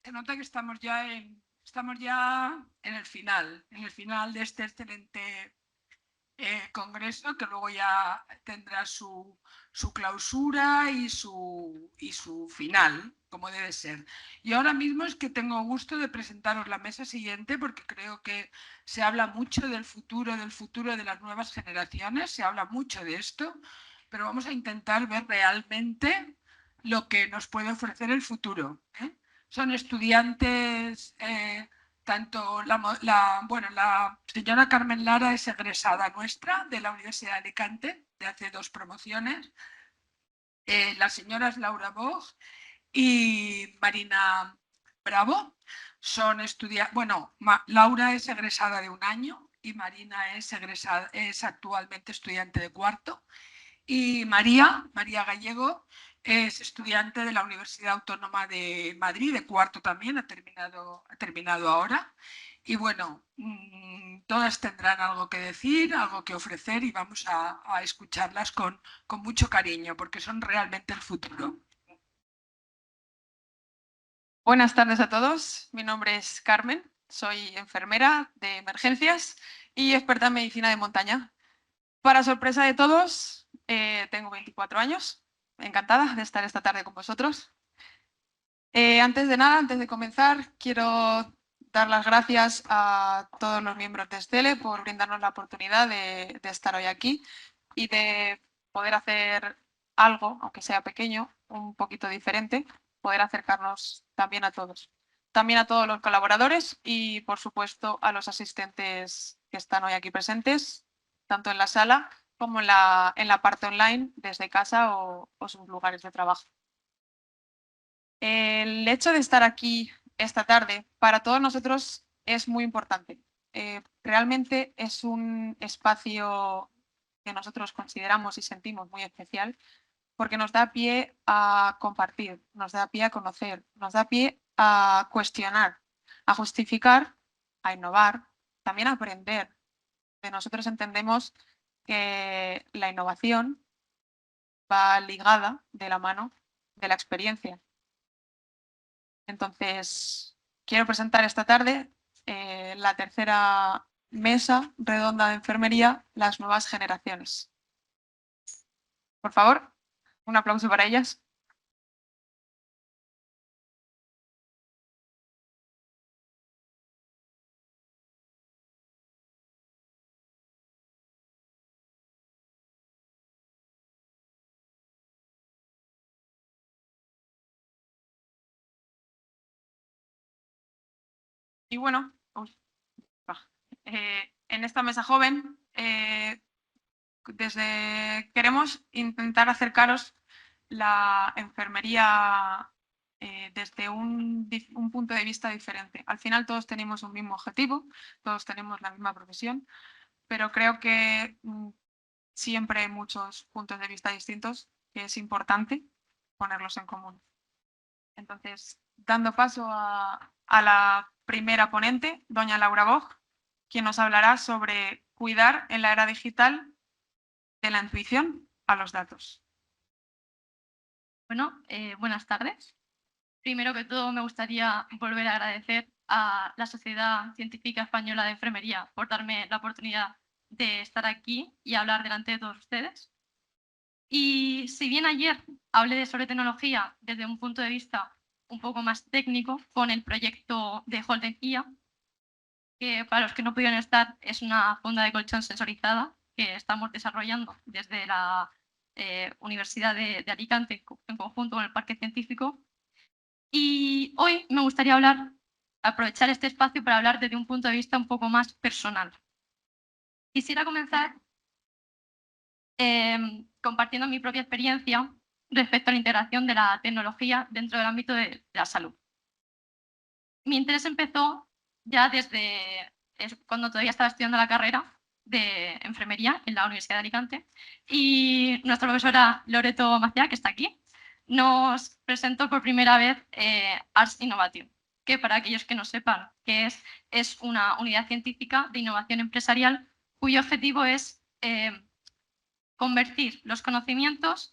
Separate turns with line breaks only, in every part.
se nota que estamos ya en el final de este excelente congreso, que luego ya tendrá su clausura y su final, como debe ser. Y ahora mismo es que tengo gusto de presentaros la mesa siguiente, porque creo que se habla mucho del futuro de las nuevas generaciones, se habla mucho de esto, pero vamos a intentar ver realmente lo que nos puede ofrecer el futuro. Son estudiantes, tanto la señora Carmen Lara es egresada nuestra de la Universidad de Alicante, de hace 2 promociones. La señora es Laura Bog y Marina Bravo. Son estudiantes, bueno, Laura es egresada de 1 año y Marina es actualmente estudiante de 4º. Y María Gallego, es estudiante de la Universidad Autónoma de Madrid, de 4º también, ha terminado ahora. Y bueno, todas tendrán algo que decir, algo que ofrecer, y vamos a escucharlas con mucho cariño, porque son realmente el futuro.
Buenas tardes a todos. Mi nombre es Carmen, soy enfermera de emergencias y experta en medicina de montaña. Para sorpresa de todos, tengo 24 años. Encantada de estar esta tarde con vosotros. Antes de nada, antes de comenzar, quiero dar las gracias a todos los miembros de Stele por brindarnos la oportunidad de estar hoy aquí y de poder hacer algo, aunque sea pequeño, un poquito diferente, poder acercarnos también a todos. También a todos los colaboradores y, por supuesto, a los asistentes que están hoy aquí presentes, tanto en la sala como en la parte online, desde casa o sus lugares de trabajo. El hecho de estar aquí esta tarde para todos nosotros es muy importante. Realmente es un espacio que nosotros consideramos y sentimos muy especial porque nos da pie a compartir, nos da pie a conocer, nos da pie a cuestionar, a justificar, a innovar, también a aprender. Nosotros entendemos que la innovación va ligada de la mano de la experiencia. Entonces, quiero presentar esta tarde la tercera mesa redonda de enfermería, las nuevas generaciones. Por favor, un aplauso para ellas. Y bueno, en esta mesa joven queremos intentar acercaros la enfermería desde un punto de vista diferente. Al final todos tenemos un mismo objetivo, todos tenemos la misma profesión, pero creo que siempre hay muchos puntos de vista distintos que es importante ponerlos en común. Entonces, dando paso a la primera ponente, doña Laura Bog, quien nos hablará sobre cuidar en la era digital de la intuición a los datos.
Bueno, buenas tardes. Primero que todo, me gustaría volver a agradecer a la Sociedad Científica Española de Enfermería por darme la oportunidad de estar aquí y hablar delante de todos ustedes. Y si bien ayer hablé sobre tecnología desde un punto de vista un poco más técnico con el proyecto de Holden IA, que para los que no pudieron estar es una funda de colchón sensorizada que estamos desarrollando desde la Universidad de Alicante en conjunto con el Parque Científico. Y hoy me gustaría aprovechar este espacio para hablar desde un punto de vista un poco más personal. Quisiera comenzar compartiendo mi propia experiencia respecto a la integración de la tecnología dentro del ámbito de la salud. Mi interés empezó ya desde cuando todavía estaba estudiando la carrera de enfermería en la Universidad de Alicante, y nuestra profesora Loreto Maciá, que está aquí, nos presentó por primera vez Ars Innovation, que para aquellos que no sepan qué es una unidad científica de innovación empresarial cuyo objetivo es convertir los conocimientos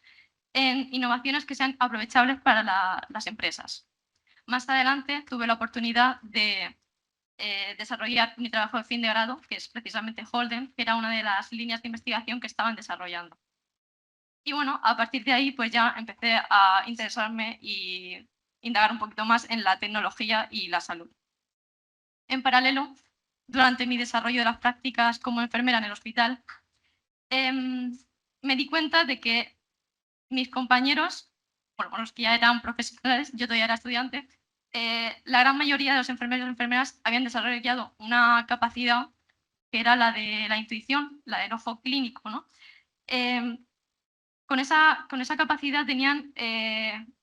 en innovaciones que sean aprovechables para las empresas. Más adelante tuve la oportunidad de desarrollar mi trabajo de fin de grado, que es precisamente Holden, que era una de las líneas de investigación que estaban desarrollando. Y bueno, a partir de ahí pues ya empecé a interesarme y indagar un poquito más en la tecnología y la salud. En paralelo, durante mi desarrollo de las prácticas como enfermera en el hospital, me di cuenta de que mis compañeros, bueno, los que ya eran profesionales, yo todavía era estudiante, la gran mayoría de los enfermeros y enfermeras habían desarrollado una capacidad que era la de la intuición, la del ojo clínico, ¿no? Con esa capacidad tenían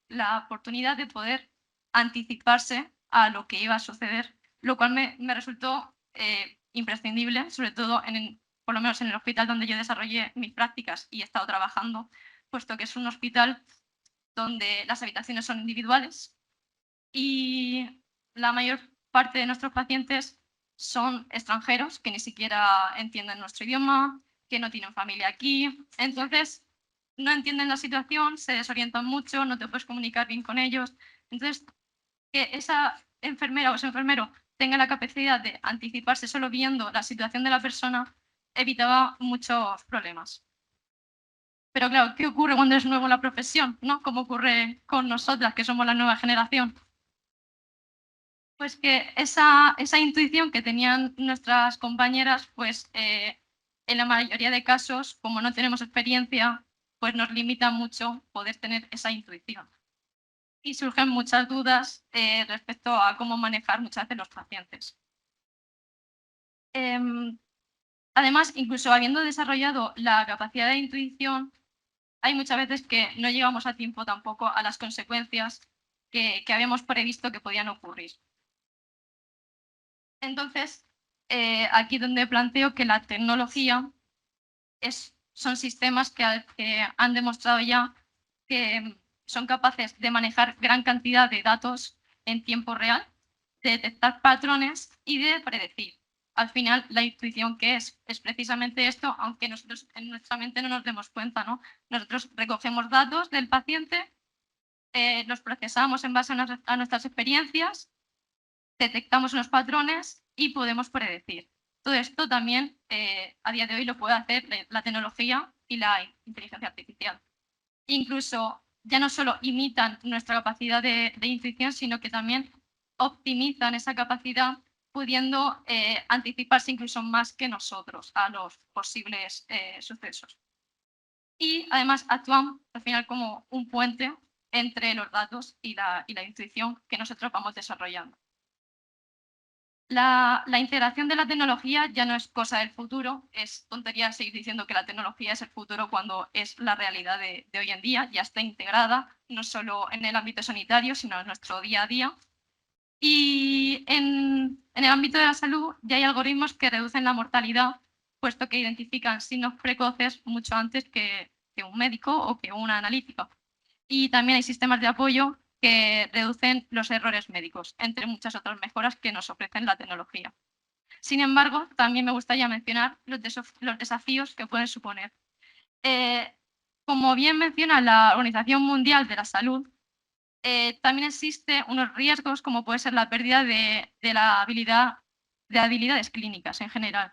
la oportunidad de poder anticiparse a lo que iba a suceder, lo cual me resultó imprescindible, sobre todo por lo menos en el hospital donde yo desarrollé mis prácticas y he estado trabajando, puesto que es un hospital donde las habitaciones son individuales y la mayor parte de nuestros pacientes son extranjeros que ni siquiera entienden nuestro idioma, que no tienen familia aquí. Entonces, no entienden la situación, se desorientan mucho, no te puedes comunicar bien con ellos. Entonces, que esa enfermera o ese enfermero tenga la capacidad de anticiparse solo viendo la situación de la persona evitaba muchos problemas. Pero claro, ¿qué ocurre cuando es nuevo en la profesión? ¿No? ¿Cómo ocurre con nosotras, que somos la nueva generación? Pues que esa intuición que tenían nuestras compañeras, pues en la mayoría de casos, como no tenemos experiencia, pues nos limita mucho poder tener esa intuición. Y surgen muchas dudas respecto a cómo manejar muchas veces los pacientes. Además, incluso habiendo desarrollado la capacidad de intuición, hay muchas veces que no llegamos a tiempo tampoco a las consecuencias que habíamos previsto que podían ocurrir. Entonces, aquí donde planteo que la tecnología son sistemas que han demostrado ya que son capaces de manejar gran cantidad de datos en tiempo real, de detectar patrones y de predecir. Al final, la intuición que es precisamente esto, aunque nosotros en nuestra mente no nos demos cuenta, ¿no? Nosotros recogemos datos del paciente, los procesamos en base a nuestras experiencias, detectamos unos patrones y podemos predecir. Todo esto también a día de hoy lo puede hacer la tecnología y la inteligencia artificial. Incluso ya no solo imitan nuestra capacidad de intuición, sino que también optimizan esa capacidad pudiendo anticiparse incluso más que nosotros a los posibles sucesos. Y además actúan al final como un puente entre los datos y la intuición que nosotros vamos desarrollando. La integración de la tecnología ya no es cosa del futuro, es tontería seguir diciendo que la tecnología es el futuro cuando es la realidad de hoy en día, ya está integrada no solo en el ámbito sanitario, sino en nuestro día a día. Y en el ámbito de la salud ya hay algoritmos que reducen la mortalidad, puesto que identifican signos precoces mucho antes que un médico o que una analítica. Y también hay sistemas de apoyo que reducen los errores médicos, entre muchas otras mejoras que nos ofrecen la tecnología. Sin embargo, también me gustaría mencionar los desafíos que pueden suponer. Como bien menciona la Organización Mundial de la Salud, también existen unos riesgos como puede ser la pérdida de habilidades clínicas en general.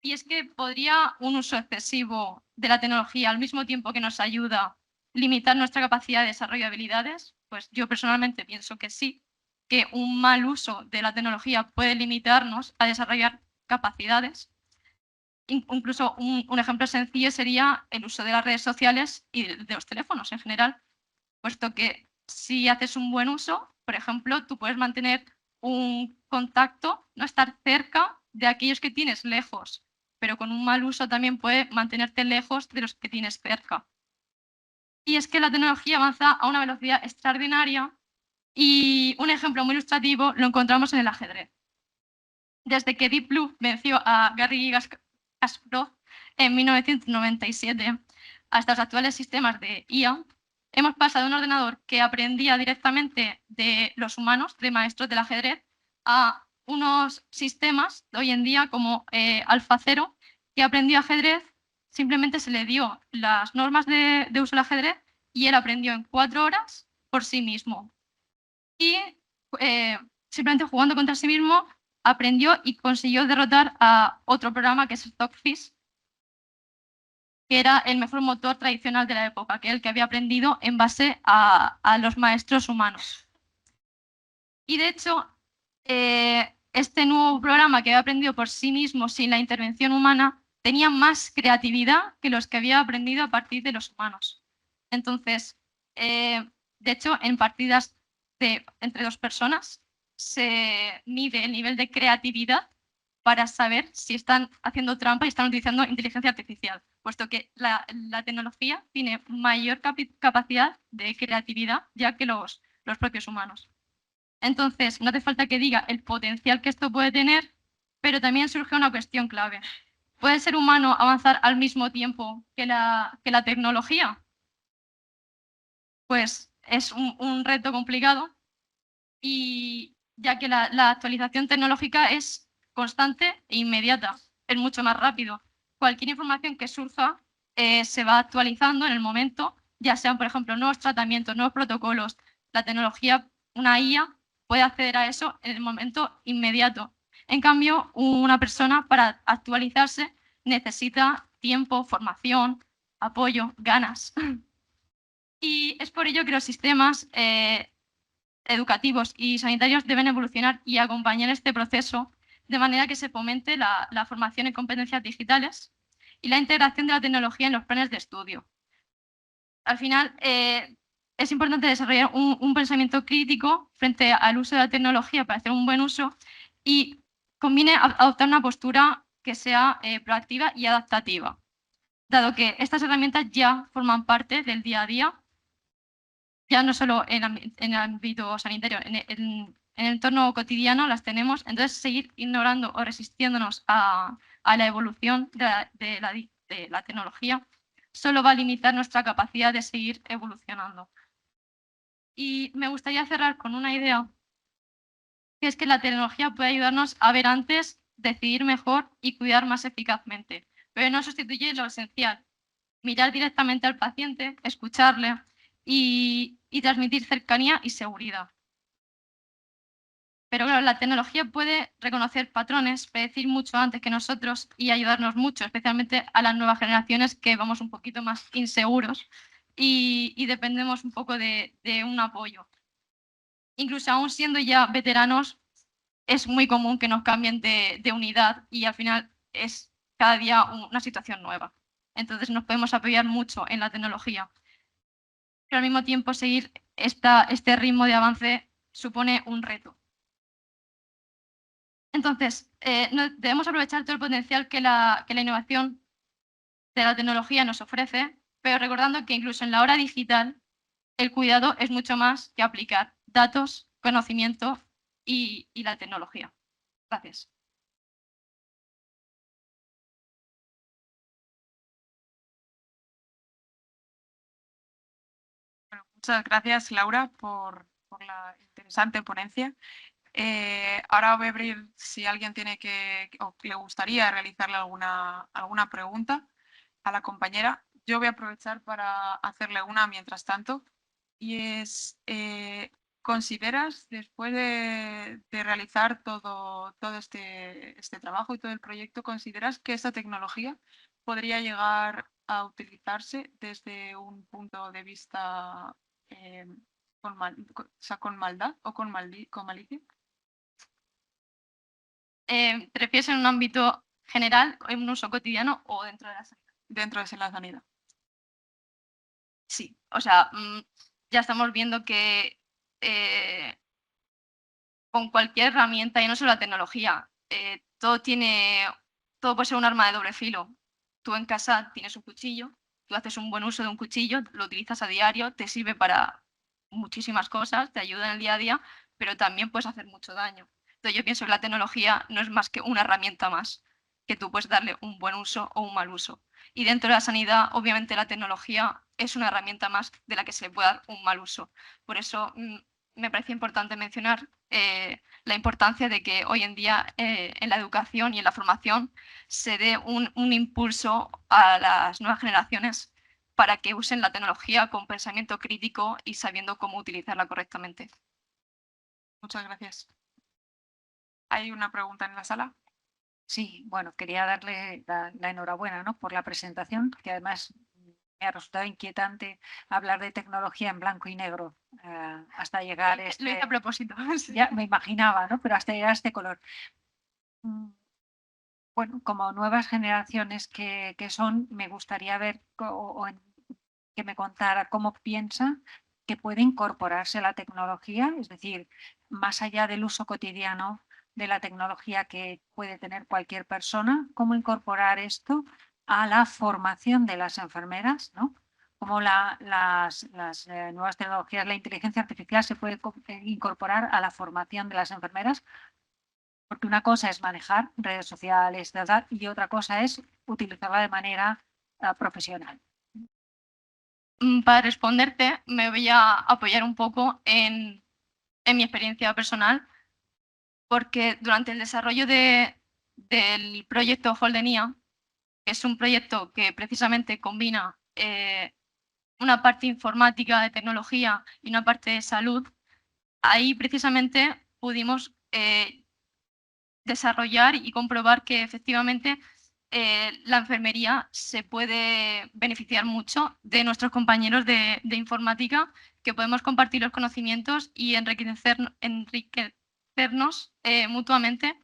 Y es que podría un uso excesivo de la tecnología al mismo tiempo que nos ayuda limitar nuestra capacidad de desarrollo de habilidades. Pues yo personalmente pienso que sí, que un mal uso de la tecnología puede limitarnos a desarrollar capacidades. Incluso un ejemplo sencillo sería el uso de las redes sociales y de los teléfonos en general, puesto que si haces un buen uso, por ejemplo, tú puedes mantener un contacto, no estar cerca de aquellos que tienes lejos, pero con un mal uso también puede mantenerte lejos de los que tienes cerca. Y es que la tecnología avanza a una velocidad extraordinaria y un ejemplo muy ilustrativo lo encontramos en el ajedrez. Desde que Deep Blue venció a Garry Kasparov en 1997 hasta los actuales sistemas de IA, hemos pasado de un ordenador que aprendía directamente de los humanos, de maestros del ajedrez, a unos sistemas de hoy en día como AlphaZero, que aprendió ajedrez, simplemente se le dio las normas de uso del ajedrez y él aprendió en 4 horas por sí mismo. Y simplemente jugando contra sí mismo, aprendió y consiguió derrotar a otro programa que es Stockfish, que era el mejor motor tradicional de la época, que es el que había aprendido en base a los maestros humanos. Y de hecho, este nuevo programa que había aprendido por sí mismo sin la intervención humana tenía más creatividad que los que había aprendido a partir de los humanos. Entonces, de hecho, en partidas entre dos personas se mide el nivel de creatividad para saber si están haciendo trampa y están utilizando inteligencia artificial, puesto que la tecnología tiene mayor capacidad de creatividad ya que los propios humanos. Entonces, no hace falta que diga el potencial que esto puede tener, pero también surge una cuestión clave. ¿Puede el ser humano avanzar al mismo tiempo que la tecnología? Pues es un reto complicado, y ya que la actualización tecnológica es constante e inmediata, es mucho más rápido. Cualquier información que surja se va actualizando en el momento, ya sean, por ejemplo, nuevos tratamientos, nuevos protocolos. La tecnología, una IA, puede acceder a eso en el momento inmediato. En cambio, una persona para actualizarse necesita tiempo, formación, apoyo, ganas. Y es por ello que los sistemas educativos y sanitarios deben evolucionar y acompañar este proceso de manera que se fomente la formación en competencias digitales y la integración de la tecnología en los planes de estudio. Al final, es importante desarrollar un pensamiento crítico frente al uso de la tecnología para hacer un buen uso, y conviene adoptar una postura que sea proactiva y adaptativa, dado que estas herramientas ya forman parte del día a día, ya no solo en el ámbito sanitario, en el entorno cotidiano las tenemos. Entonces, seguir ignorando o resistiéndonos a la evolución de la tecnología solo va a limitar nuestra capacidad de seguir evolucionando. Y me gustaría cerrar con una idea, que es que la tecnología puede ayudarnos a ver antes, decidir mejor y cuidar más eficazmente, pero no sustituye lo esencial: mirar directamente al paciente, escucharle y transmitir cercanía y seguridad. Pero claro, la tecnología puede reconocer patrones, predecir mucho antes que nosotros y ayudarnos mucho, especialmente a las nuevas generaciones que vamos un poquito más inseguros y dependemos un poco de un apoyo. Incluso aún siendo ya veteranos, es muy común que nos cambien de unidad y al final es cada día una situación nueva. Entonces nos podemos apoyar mucho en la tecnología, pero al mismo tiempo seguir este ritmo de avance supone un reto. Entonces, debemos aprovechar todo el potencial que la innovación de la tecnología nos ofrece, pero recordando que incluso en la era digital el cuidado es mucho más que aplicar datos, conocimiento y la tecnología. Gracias.
Bueno, muchas gracias, Laura, por la interesante ponencia. Ahora voy a abrir si alguien tiene o le gustaría realizarle alguna pregunta a la compañera. Yo voy a aprovechar para hacerle una mientras tanto, y es, ¿consideras, después de realizar todo este trabajo y todo el proyecto, consideras que esta tecnología podría llegar a utilizarse desde un punto de vista con maldad o con malicia?
¿Te refieres en un ámbito general, en un uso cotidiano o dentro de la sanidad?
Dentro de la sanidad.
Sí, o sea, ya estamos viendo que con cualquier herramienta, y no solo la tecnología, todo puede ser un arma de doble filo. Tú en casa tienes un cuchillo, tú haces un buen uso de un cuchillo, lo utilizas a diario, te sirve para muchísimas cosas, te ayuda en el día a día, pero también puedes hacer mucho daño. Entonces yo pienso que la tecnología no es más que una herramienta más, que tú puedes darle un buen uso o un mal uso. Y dentro de la sanidad, obviamente la tecnología es una herramienta más de la que se le puede dar un mal uso. Por eso me parece importante mencionar la importancia de que hoy en día en la educación y en la formación se dé un impulso a las nuevas generaciones para que usen la tecnología con pensamiento crítico y sabiendo cómo utilizarla correctamente.
Muchas gracias. ¿Hay una pregunta en la sala?
Sí, bueno, quería darle la enhorabuena, ¿no?, por la presentación, que además me ha resultado inquietante hablar de tecnología en blanco y negro hasta llegar
Lo hice
este...
a propósito. Sí.
Ya me imaginaba, ¿no?, pero hasta llegar a este color. Bueno, como nuevas generaciones que son, me gustaría ver que me contara cómo piensa que puede incorporarse la tecnología, es decir, más allá del uso cotidiano de la tecnología que puede tener cualquier persona, cómo incorporar esto a la formación de las enfermeras, ¿no? Cómo las nuevas tecnologías, la inteligencia artificial se puede incorporar a la formación de las enfermeras, porque una cosa es manejar redes sociales, ¿verdad?, y otra cosa es utilizarla de manera profesional.
Para responderte, me voy a apoyar un poco en mi experiencia personal, porque durante el desarrollo del proyecto Holdenia, que es un proyecto que precisamente combina una parte informática de tecnología y una parte de salud, ahí precisamente pudimos desarrollar y comprobar que efectivamente la enfermería se puede beneficiar mucho de nuestros compañeros de informática, que podemos compartir los conocimientos y enriquecernos mutuamente.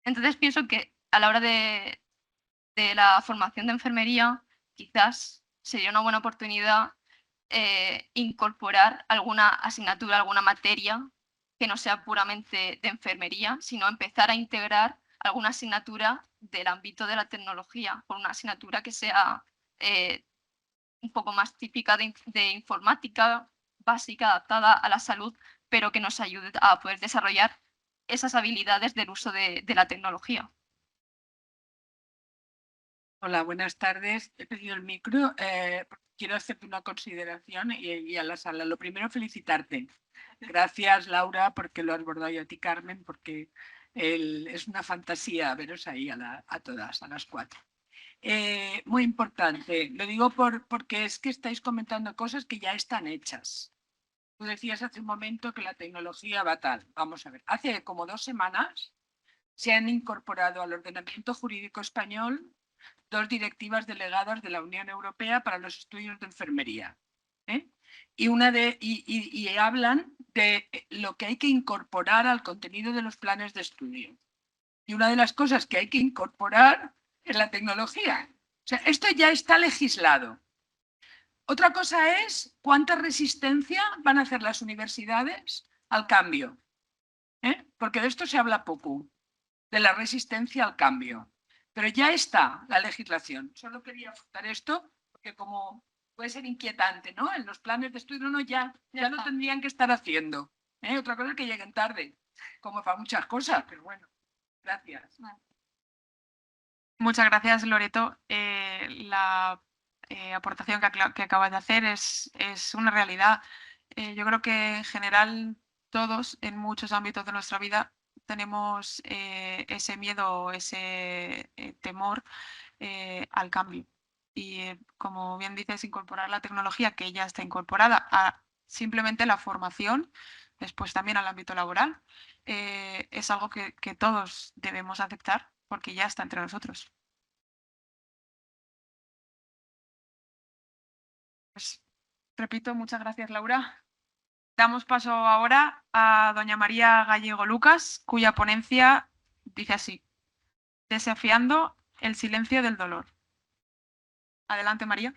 Entonces pienso que a la hora de la formación de enfermería quizás sería una buena oportunidad incorporar alguna asignatura, alguna materia que no sea puramente de enfermería, sino empezar a integrar alguna asignatura del ámbito de la tecnología, por una asignatura que sea un poco más típica de informática básica, adaptada a la salud, pero que nos ayude a poder desarrollar esas habilidades del uso de la tecnología.
Hola, buenas tardes. He pedido el micro. Quiero hacerte una consideración y a la sala. Lo primero, felicitarte. Gracias, Laura, porque lo has bordado, y a ti, Carmen, porque es una fantasía veros ahí a todas, a las 4. Muy importante. Lo digo porque es que estáis comentando cosas que ya están hechas. Tú decías hace un momento que la tecnología va tal. Vamos a ver. Hace como 2 semanas se han incorporado al ordenamiento jurídico español 2 directivas delegadas de la Unión Europea para los estudios de enfermería. Y hablan de lo que hay que incorporar al contenido de los planes de estudio. Y una de las cosas que hay que incorporar es la tecnología. O sea, esto ya está legislado. Otra cosa es cuánta resistencia van a hacer las universidades al cambio. Porque de esto se habla poco, de la resistencia al cambio. Pero ya está la legislación. Solo quería apuntar esto porque como puede ser inquietante, ¿no? En los planes de estudio ya lo tendrían que estar haciendo. Otra cosa es que lleguen tarde, como para muchas cosas, pero bueno, gracias.
Muchas gracias, Loreto. La aportación que acabas de hacer es una realidad. Yo creo que en general todos, en muchos ámbitos de nuestra vida, tenemos ese miedo, ese temor al cambio. Y como bien dices, incorporar la tecnología que ya está incorporada a simplemente la formación, después también al ámbito laboral, es algo que todos debemos aceptar porque ya está entre nosotros. Pues repito, muchas gracias, Laura. Damos paso ahora a doña María Gallego Lucas, cuya ponencia dice así: Desafiando el silencio del dolor. Adelante, María.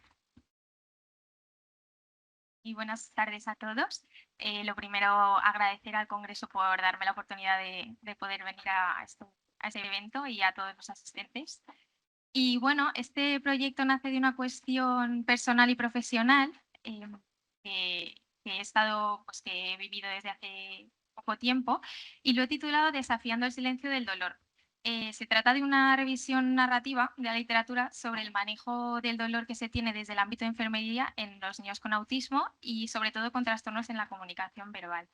Y buenas tardes a todos. Lo primero, agradecer al Congreso por darme la oportunidad de poder venir a este evento y a todos los asistentes. Y bueno, este proyecto nace de una cuestión personal y profesional que he estado, pues que he vivido desde hace poco tiempo, y lo he titulado Desafiando el silencio del dolor. Se trata de una revisión narrativa de la literatura sobre el manejo del dolor que se tiene desde el ámbito de enfermería en los niños con autismo y sobre todo con trastornos en la comunicación verbal.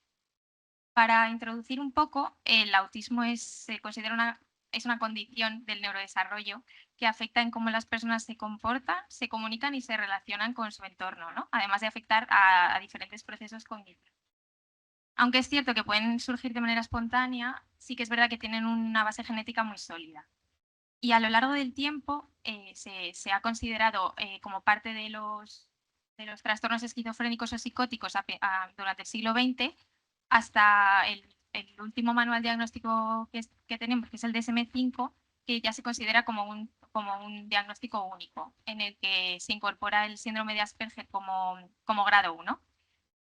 Para introducir un poco, el autismo se considera es una condición del neurodesarrollo que afecta en cómo las personas se comportan, se comunican y se relacionan con su entorno, ¿no? Además de afectar a diferentes procesos cognitivos. Aunque es cierto que pueden surgir de manera espontánea, sí que es verdad que tienen una base genética muy sólida. Y a lo largo del tiempo se ha considerado como parte de los trastornos esquizofrénicos o psicóticos durante el siglo XX hasta el último manual diagnóstico que tenemos, que es el DSM-5, que ya se considera como un diagnóstico único, en el que se incorpora el síndrome de Asperger como grado 1.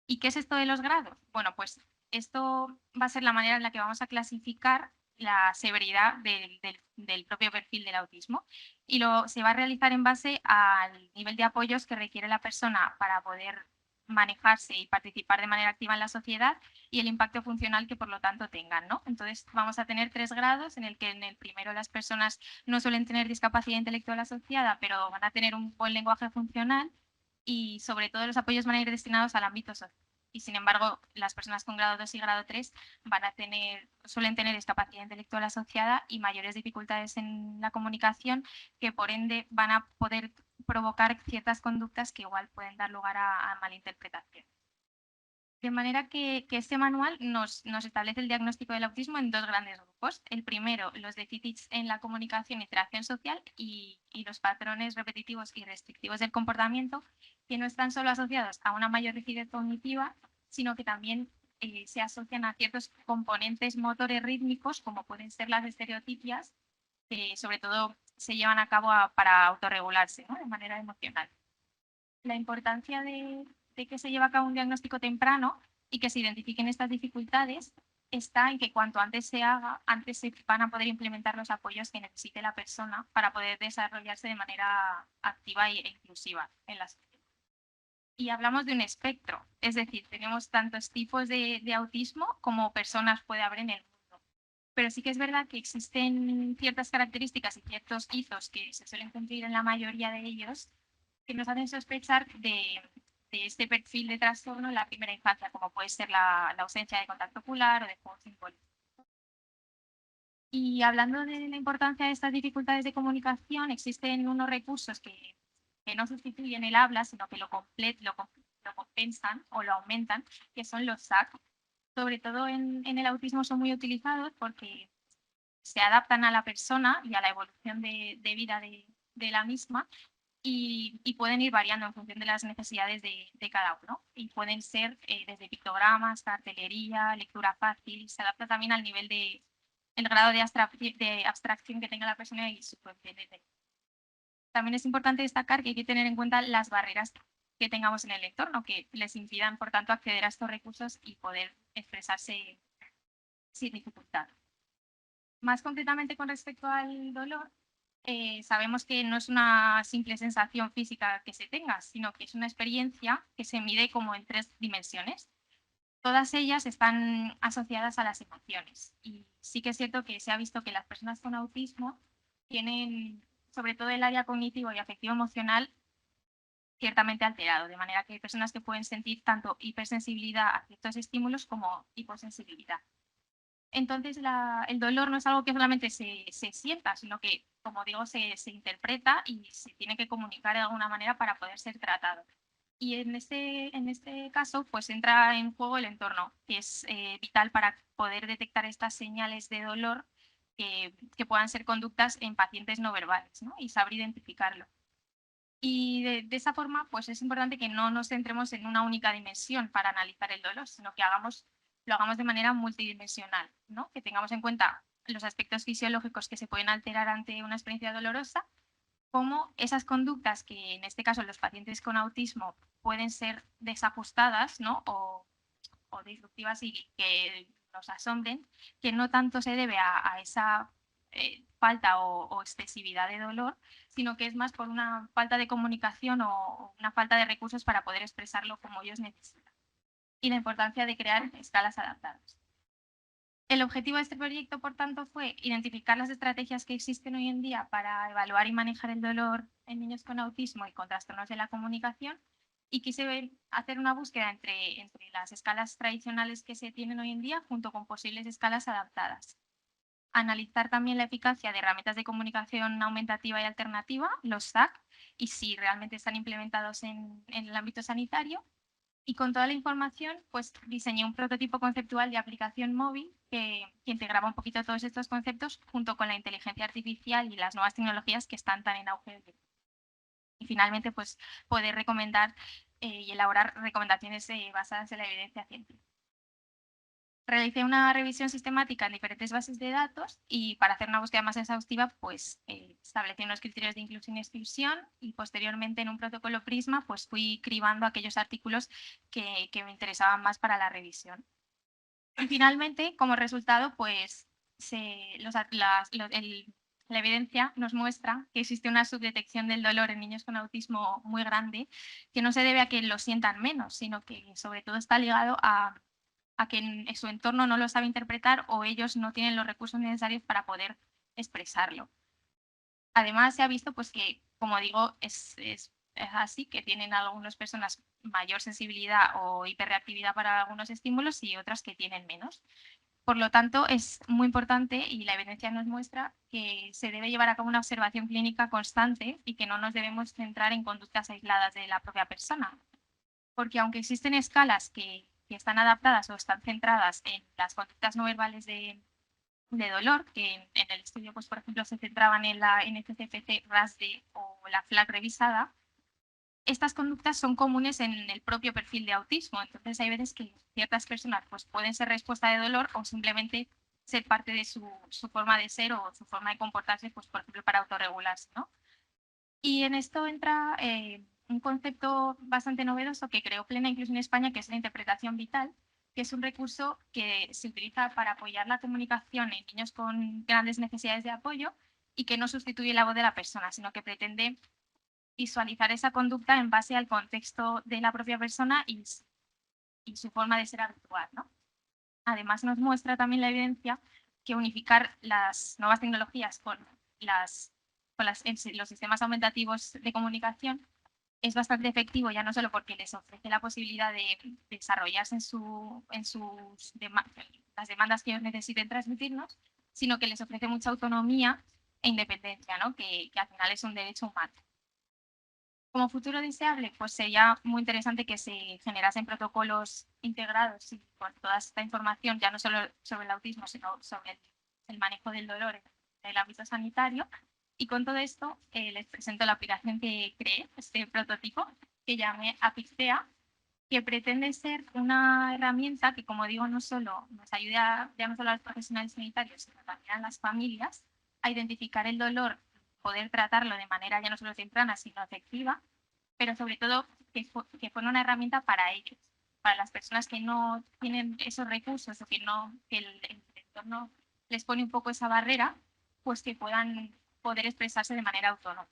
¿Y qué es esto de los grados? Bueno, pues esto va a ser la manera en la que vamos a clasificar la severidad del propio perfil del autismo y se va a realizar en base al nivel de apoyos que requiere la persona para poder manejarse y participar de manera activa en la sociedad y el impacto funcional que por lo tanto tengan, ¿no? Entonces vamos a tener 3 grados en el que en el primero las personas no suelen tener discapacidad intelectual asociada, pero van a tener un buen lenguaje funcional y sobre todo los apoyos van a ir destinados al ámbito social. Y sin embargo, las personas con grado 2 y grado 3 suelen tener discapacidad intelectual asociada y mayores dificultades en la comunicación, que por ende van a poder provocar ciertas conductas que igual pueden dar lugar a malinterpretación. De manera que este manual nos establece el diagnóstico del autismo en 2 grandes grupos. El primero, los déficits en la comunicación e interacción social y los patrones repetitivos y restrictivos del comportamiento, que no están solo asociados a una mayor rigidez cognitiva, sino que también se asocian a ciertos componentes motores rítmicos, como pueden ser las estereotipias, que sobre todo se llevan a cabo para autorregularse, ¿no?, de manera emocional. La importancia de que se lleve a cabo un diagnóstico temprano y que se identifiquen estas dificultades está en que cuanto antes se haga, antes se van a poder implementar los apoyos que necesite la persona para poder desarrollarse de manera activa e inclusiva en la sociedad. Y hablamos de un espectro, es decir, tenemos tantos tipos de autismo como personas puede haber en el mundo. Pero sí que es verdad que existen ciertas características y ciertos hitos que se suelen cumplir en la mayoría de ellos que nos hacen sospechar de este perfil de trastorno en la primera infancia, como puede ser la ausencia de contacto ocular o de juego simbólico. Y hablando de la importancia de estas dificultades de comunicación, existen unos recursos que no sustituyen el habla, sino que lo compensan o lo aumentan, que son los SAC. Sobre todo en el autismo son muy utilizados porque se adaptan a la persona y a la evolución de vida de la misma y pueden ir variando en función de las necesidades de cada uno. Y pueden ser desde pictogramas, cartelería, lectura fácil, se adapta también al nivel el grado de abstracción que tenga la persona y su coeficiente. También es importante destacar que hay que tener en cuenta las barreras que tengamos en el entorno, que les impidan, por tanto, acceder a estos recursos y poder expresarse sin dificultad. Más concretamente con respecto al dolor, sabemos que no es una simple sensación física que se tenga, sino que es una experiencia que se mide como en 3 dimensiones. Todas ellas están asociadas a las emociones. Y sí que es cierto que se ha visto que las personas con autismo tienen, sobre todo el área cognitivo y afectivo emocional, ciertamente alterado, de manera que hay personas que pueden sentir tanto hipersensibilidad a ciertos estímulos como hiposensibilidad. Entonces, el dolor no es algo que solamente se sienta, sino que, como digo, se interpreta y se tiene que comunicar de alguna manera para poder ser tratado. Y en este caso, pues entra en juego el entorno, que es vital para poder detectar estas señales de dolor que puedan ser conductas en pacientes no verbales, ¿no?, y saber identificarlo. Y de esa forma, pues es importante que no nos centremos en una única dimensión para analizar el dolor, sino que lo hagamos de manera multidimensional, ¿no? Que tengamos en cuenta los aspectos fisiológicos que se pueden alterar ante una experiencia dolorosa, como esas conductas que en este caso los pacientes con autismo pueden ser desajustadas, ¿no?, o disruptivas y que nos asombren, que no tanto se debe a esa falta o excesividad de dolor, sino que es más por una falta de comunicación o una falta de recursos para poder expresarlo como ellos necesitan. Y la importancia de crear escalas adaptadas. El objetivo de este proyecto, por tanto, fue identificar las estrategias que existen hoy en día para evaluar y manejar el dolor en niños con autismo y con trastornos de la comunicación, y quise hacer una búsqueda entre las escalas tradicionales que se tienen hoy en día junto con posibles escalas adaptadas. Analizar también la eficacia de herramientas de comunicación aumentativa y alternativa, los SAC, y si realmente están implementados en el ámbito sanitario, Y con toda la información, pues diseñé un prototipo conceptual de aplicación móvil que integraba un poquito todos estos conceptos junto con la inteligencia artificial y las nuevas tecnologías que están tan en auge. Y finalmente, pues poder recomendar y elaborar recomendaciones basadas en la evidencia científica. Realicé una revisión sistemática en diferentes bases de datos y para hacer una búsqueda más exhaustiva, pues establecí unos criterios de inclusión y exclusión y posteriormente en un protocolo Prisma, pues fui cribando aquellos artículos que me interesaban más para la revisión. Y finalmente, como resultado, pues la evidencia nos muestra que existe una subdetección del dolor en niños con autismo muy grande, que no se debe a que lo sientan menos, sino que sobre todo está ligado a que en su entorno no lo sabe interpretar o ellos no tienen los recursos necesarios para poder expresarlo. Además, se ha visto pues, que, como digo, es así, que tienen algunas personas mayor sensibilidad o hiperreactividad para algunos estímulos y otras que tienen menos. Por lo tanto, es muy importante y la evidencia nos muestra que se debe llevar a cabo una observación clínica constante y que no nos debemos centrar en conductas aisladas de la propia persona. Porque aunque existen escalas que están adaptadas o están centradas en las conductas no verbales de dolor, que en el estudio, pues, por ejemplo, se centraban en la NCCPC, RASD o la FLAC revisada, estas conductas son comunes en el propio perfil de autismo. Entonces hay veces que ciertas personas pues, pueden ser respuesta de dolor o simplemente ser parte de su forma de ser o su forma de comportarse, pues, por ejemplo, para autorregularse, ¿no? Y en esto entra un concepto bastante novedoso que creó Plena Inclusión en España, que es la interpretación vital, que es un recurso que se utiliza para apoyar la comunicación en niños con grandes necesidades de apoyo y que no sustituye la voz de la persona, sino que pretende visualizar esa conducta en base al contexto de la propia persona y su forma de ser habitual, ¿no? Además, nos muestra también la evidencia que unificar las nuevas tecnologías con los sistemas aumentativos de comunicación es bastante efectivo, ya no solo porque les ofrece la posibilidad de desarrollarse en las demandas que ellos necesiten transmitirnos, sino que les ofrece mucha autonomía e independencia, ¿no? que al final es un derecho humano. Como futuro deseable, pues sería muy interesante que se generasen protocolos integrados y con toda esta información, ya no solo sobre el autismo, sino sobre el manejo del dolor en el ámbito sanitario. Y con todo esto les presento la aplicación que creé, este prototipo, que llamé Apixea, que pretende ser una herramienta que, como digo, no solo nos ayuda ya no solo a los profesionales sanitarios, sino también a las familias a identificar el dolor, poder tratarlo de manera ya no solo temprana, sino efectiva, pero sobre todo que fuera una herramienta para ellos, para las personas que no tienen esos recursos o que el entorno les pone un poco esa barrera, pues que puedan poder expresarse de manera autónoma.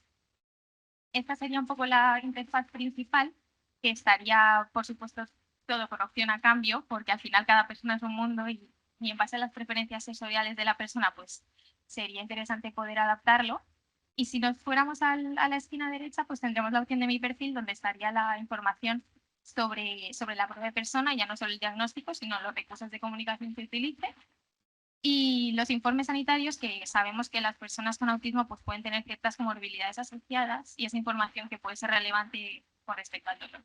Esta sería un poco la interfaz principal, que estaría, por supuesto, todo con opción a cambio, porque al final cada persona es un mundo y en base a las preferencias sensoriales de la persona, pues sería interesante poder adaptarlo. Y si nos fuéramos a la esquina derecha, pues tendremos la opción de mi perfil, donde estaría la información sobre la propia persona, ya no solo el diagnóstico, sino los recursos de comunicación que utilice. Y los informes sanitarios, que sabemos que las personas con autismo pues, pueden tener ciertas comorbilidades asociadas y esa información que puede ser relevante con respecto al dolor.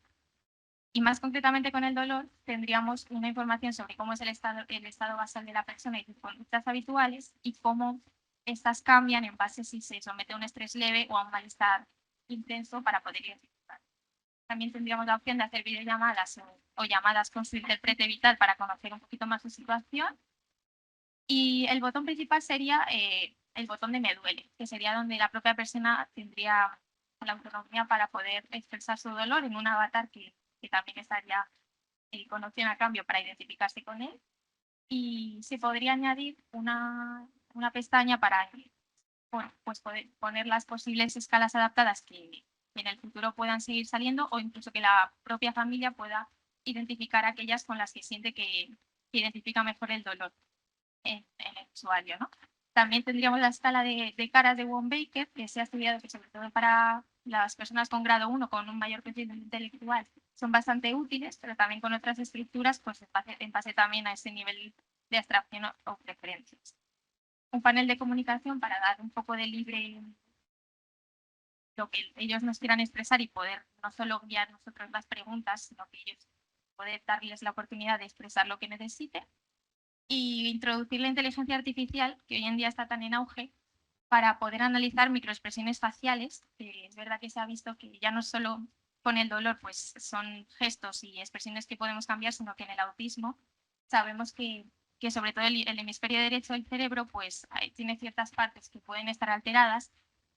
Y más concretamente con el dolor, tendríamos una información sobre cómo es el estado basal de la persona y sus conductas habituales y cómo estas cambian en base si se somete a un estrés leve o a un malestar intenso para poder identificar. También tendríamos la opción de hacer videollamadas o llamadas con su intérprete vital para conocer un poquito más su situación. Y el botón principal sería el botón de me duele, que sería donde la propia persona tendría la autonomía para poder expresar su dolor en un avatar que también estaría con opción a cambio para identificarse con él. Y se podría añadir una pestaña para pues poder poner las posibles escalas adaptadas que en el futuro puedan seguir saliendo o incluso que la propia familia pueda identificar aquellas con las que siente que identifica mejor el dolor en el usuario, ¿no? También tendríamos la escala de caras de Wong-Baker, que se ha estudiado que sobre todo para las personas con grado 1 con un mayor coeficiente intelectual son bastante útiles, pero también con otras estructuras pues en base también a ese nivel de abstracción o preferencias. Un panel de comunicación para dar un poco de libre lo que ellos nos quieran expresar y poder no solo guiar nosotros las preguntas, sino que ellos poder darles la oportunidad de expresar lo que necesiten y introducir la inteligencia artificial, que hoy en día está tan en auge, para poder analizar microexpresiones faciales, que es verdad que se ha visto que ya no solo con el dolor pues son gestos y expresiones que podemos cambiar, sino que en el autismo sabemos que sobre todo el hemisferio derecho del cerebro pues tiene ciertas partes que pueden estar alteradas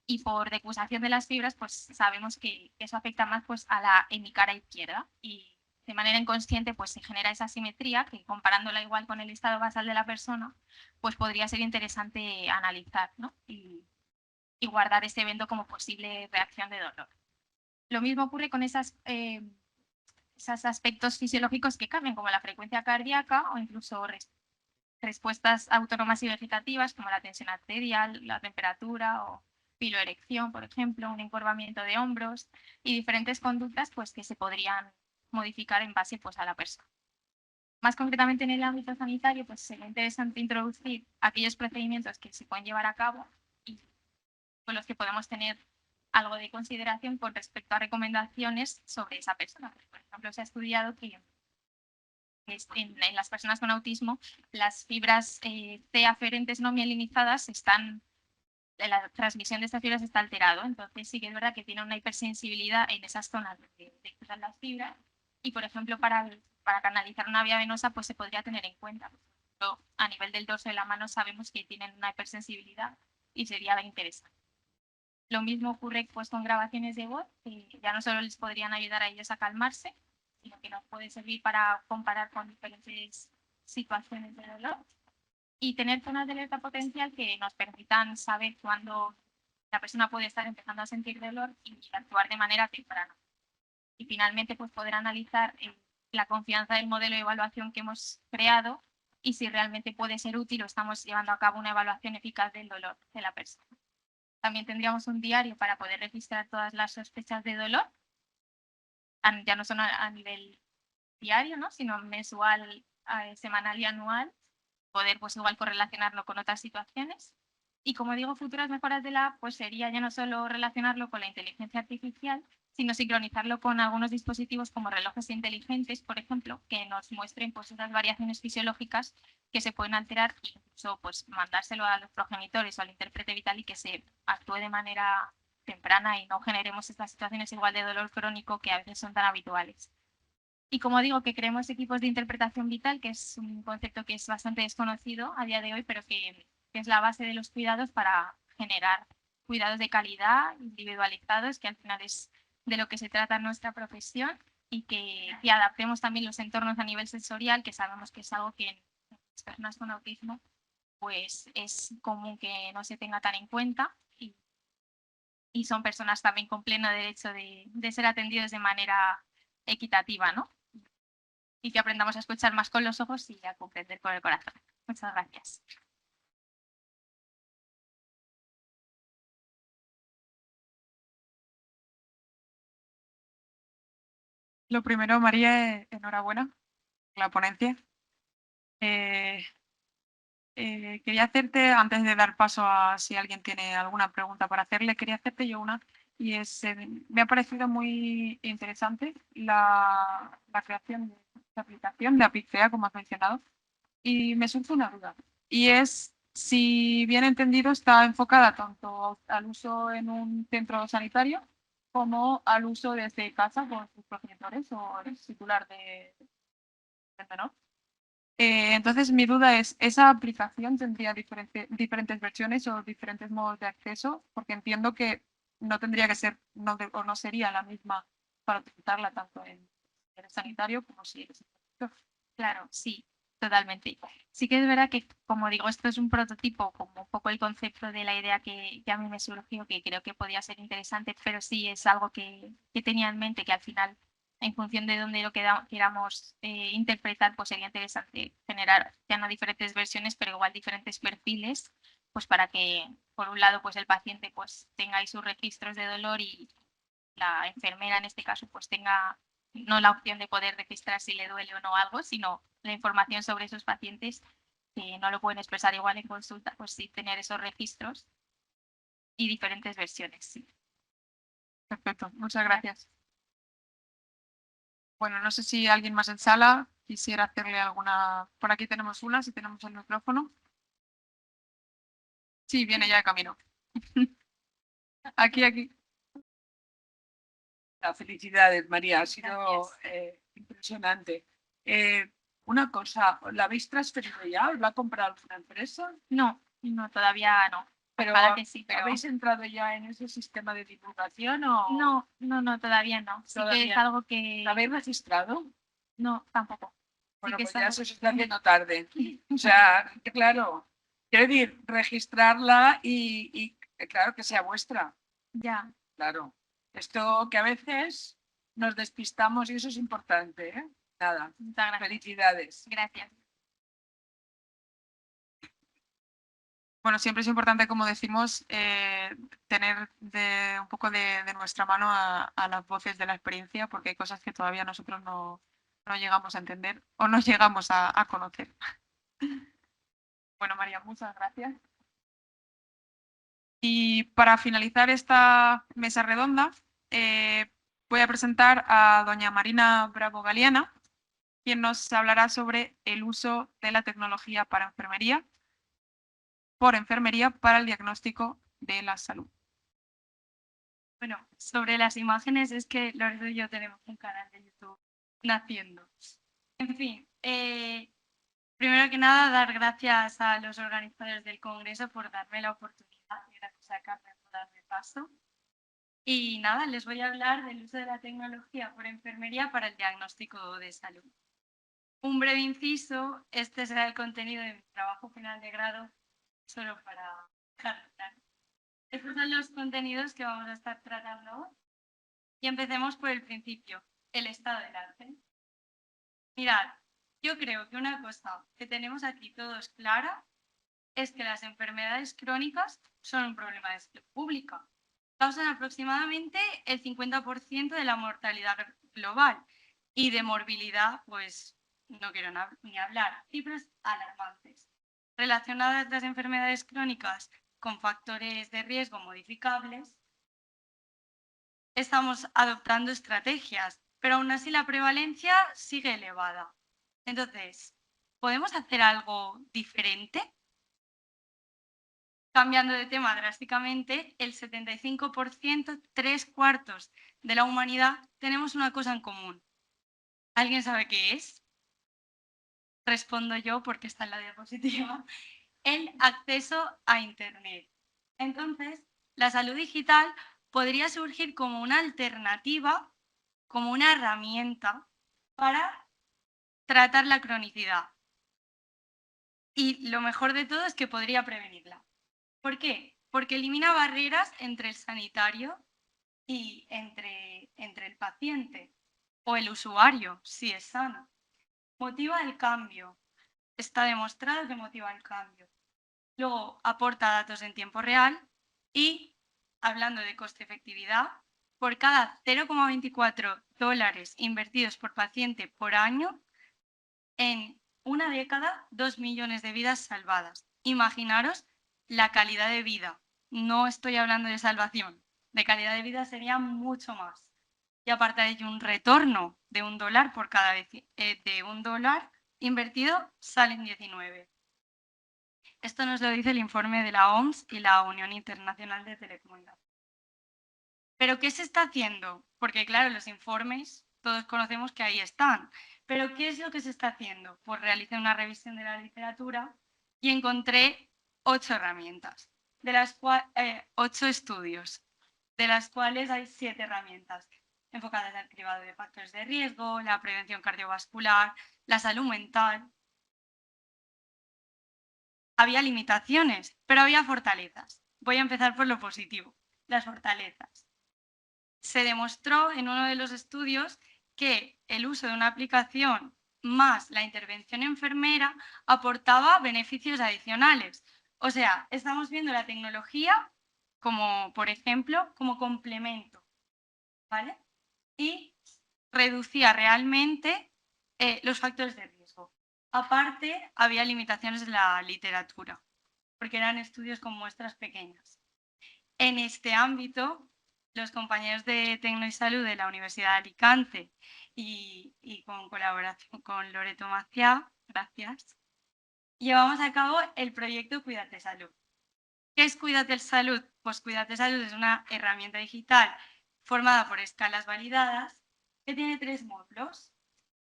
y por decusación de las fibras pues sabemos que eso afecta más pues a la hemicara izquierda y de manera inconsciente pues se genera esa simetría que comparándola igual con el estado basal de la persona pues podría ser interesante analizar, ¿no? Y guardar ese evento como posible reacción de dolor. Lo mismo ocurre con esos aspectos fisiológicos que cambian, como la frecuencia cardíaca o incluso respuestas autónomas y vegetativas, como la tensión arterial, la temperatura o piloerección, por ejemplo, un encorvamiento de hombros y diferentes conductas pues, que se podrían modificar en base pues, a la persona. Más concretamente en el ámbito sanitario, pues sería interesante introducir aquellos procedimientos que se pueden llevar a cabo y con los que podemos tener algo de consideración con respecto a recomendaciones sobre esa persona. Por ejemplo, se ha estudiado que en las personas con autismo las fibras T aferentes no mielinizadas la transmisión de estas fibras está alterado, entonces sí que es verdad que tiene una hipersensibilidad en esas zonas donde cruzan las fibras y, por ejemplo, para canalizar una vía venosa pues se podría tener en cuenta. Pero a nivel del dorso de la mano sabemos que tienen una hipersensibilidad y sería interesante. Lo mismo ocurre pues, con grabaciones de voz, que ya no solo les podrían ayudar a ellos a calmarse, sino que nos puede servir para comparar con diferentes situaciones de dolor y tener zonas de alerta potencial que nos permitan saber cuándo la persona puede estar empezando a sentir dolor y actuar de manera temprana. Y finalmente pues, poder analizar la confianza del modelo de evaluación que hemos creado y si realmente puede ser útil o estamos llevando a cabo una evaluación eficaz del dolor de la persona. También tendríamos un diario para poder registrar todas las sospechas de dolor, ya no solo a nivel diario, ¿no? Sino mensual, semanal y anual, poder pues igual correlacionarlo con otras situaciones. Y como digo, futuras mejoras de la app pues sería ya no solo relacionarlo con la inteligencia artificial, sino sincronizarlo con algunos dispositivos como relojes inteligentes, por ejemplo, que nos muestren pues esas variaciones fisiológicas que se pueden alterar e incluso pues mandárselo a los progenitores o al intérprete vital y que se actúe de manera temprana y no generemos estas situaciones igual de dolor crónico que a veces son tan habituales. Y como digo, que creemos equipos de interpretación vital, que es un concepto que es bastante desconocido a día de hoy, pero que es la base de los cuidados para generar cuidados de calidad, individualizados, que al final es de lo que se trata en nuestra profesión, y que adaptemos también los entornos a nivel sensorial, que sabemos que es algo que en las personas con autismo pues es común que no se tenga tan en cuenta y son personas también con pleno derecho de ser atendidos de manera equitativa, ¿no? Y que aprendamos a escuchar más con los ojos y a comprender con el corazón. Muchas gracias.
Lo primero, María, enhorabuena por la ponencia. Quería hacerte, antes de dar paso a si alguien tiene alguna pregunta para hacerle, quería hacerte yo una. Y me ha parecido muy interesante la creación de esta aplicación de Apicea, como has mencionado. Y me surge una duda. Y es si bien entendido está enfocada tanto al uso en un centro sanitario como al uso desde casa con sus progenitores o el titular del menor. Entonces, mi duda es, ¿esa aplicación tendría diferentes versiones o diferentes modos de acceso? Porque entiendo que no tendría que ser o no sería la misma para utilizarla tanto en el sanitario como si es.
Claro, sí, totalmente. Sí que es verdad que, como digo, esto es un prototipo, como un poco el concepto de la idea que a mí me surgió, que creo que podía ser interesante, pero sí es algo que tenía en mente, que al final, en función de dónde lo queramos interpretar, pues sería interesante generar ya no diferentes versiones, pero igual diferentes perfiles, pues para que, por un lado, pues el paciente pues tenga ahí sus registros de dolor y la enfermera, en este caso, pues tenga no la opción de poder registrar si le duele o no algo, sino la información sobre esos pacientes que no lo pueden expresar igual en consulta, pues sí tener esos registros y diferentes versiones. Sí.
Perfecto, muchas gracias. Bueno, no sé si alguien más en sala quisiera hacerle alguna... Por aquí tenemos una, si tenemos el micrófono. Sí, viene ya de camino. Aquí.
Felicidades, María, ha sido
Gracias.
impresionante. Una cosa, ¿la habéis transferido ya? ¿Os la ha comprado alguna empresa?
No, todavía no.
Pero
Ojalá que sí, pero
¿habéis entrado ya en ese sistema de divulgación o
no, todavía no. Sí que
Todavía
es algo que
la habéis registrado?
no, tampoco. Sí
Bueno,
que
pues
es
ya
algo
se os
que-
está haciendo tarde. O sea, claro, quiero decir, registrarla y claro que sea vuestra.
Ya,
Claro. Esto que a veces nos despistamos y eso es importante, ¿eh? Nada,
muchas gracias.
felicidades.
Gracias.
Bueno, siempre es importante, como decimos, tener un poco de nuestra mano a las voces de la experiencia, porque hay cosas que todavía nosotros no llegamos a entender o no llegamos a conocer. Bueno, María, muchas gracias. Y para finalizar esta mesa redonda, voy a presentar a doña Marina Bravo Galeana, quien nos hablará sobre el uso de la tecnología por enfermería para el diagnóstico de la salud.
Bueno, sobre las imágenes es que Lorenzo y yo tenemos un canal de YouTube naciendo. En fin, primero que nada, dar gracias a los organizadores del Congreso por darme la oportunidad y gracias a Carmen por darme paso. Y nada, les voy a hablar del uso de la tecnología por enfermería para el diagnóstico de salud. Un breve inciso, este será el contenido de mi trabajo final de grado, solo para dejarlo claro. Estos son los contenidos que vamos a estar tratando hoy. Y empecemos por el principio, el estado del arte. Mirad, yo creo que una cosa que tenemos aquí todos clara es que las enfermedades crónicas son un problema de salud pública. Causan aproximadamente el 50% de la mortalidad global y de morbilidad, pues no quiero ni hablar. Cifras alarmantes. Relacionadas las enfermedades crónicas con factores de riesgo modificables, estamos adoptando estrategias, pero aún así la prevalencia sigue elevada. Entonces, ¿podemos hacer algo diferente? Cambiando de tema drásticamente, el 75%, 3/4 de la humanidad, tenemos una cosa en común. ¿Alguien sabe qué es? Respondo yo porque está en la diapositiva. El acceso a Internet. Entonces, la salud digital podría surgir como una alternativa, como una herramienta para tratar la cronicidad. Y lo mejor de todo es que podría prevenirla. ¿Por qué? Porque elimina barreras entre el sanitario y entre el paciente o el usuario, si es sano. Motiva el cambio. Está demostrado que motiva el cambio. Luego aporta datos en tiempo real y, hablando de coste-efectividad, por cada $0,24 invertidos por paciente por año, en una década, 2 millones de vidas salvadas. Imaginaros la calidad de vida. No estoy hablando de salvación. De calidad de vida sería mucho más. Y aparte de ello, un retorno de $1 por cada de $1 invertido salen 19. Esto nos lo dice el informe de la OMS y la Unión Internacional de Telecomunicaciones. ¿Pero qué se está haciendo? Porque claro, los informes, todos conocemos que ahí están. ¿Pero qué es lo que se está haciendo? Pues realicé una revisión de la literatura y encontré 8 herramientas, de las cuales 8 estudios, de las cuales hay 7 herramientas enfocadas al cribado de factores de riesgo, la prevención cardiovascular, la salud mental. Había limitaciones, pero había fortalezas. Voy a empezar por lo positivo, las fortalezas. Se demostró en uno de los estudios que el uso de una aplicación más la intervención enfermera aportaba beneficios adicionales. O sea, estamos viendo la tecnología como, por ejemplo, como complemento, ¿vale? Y reducía realmente los factores de riesgo. Aparte, había limitaciones en la literatura, porque eran estudios con muestras pequeñas. En este ámbito,
los compañeros de Tecno y Salud de la Universidad de Alicante y con colaboración con Loreto Maciá, gracias, llevamos a cabo el proyecto Cuídate Salud. ¿Qué es Cuídate Salud? Pues Cuídate Salud es una herramienta digital formada por escalas validadas que tiene 3 módulos.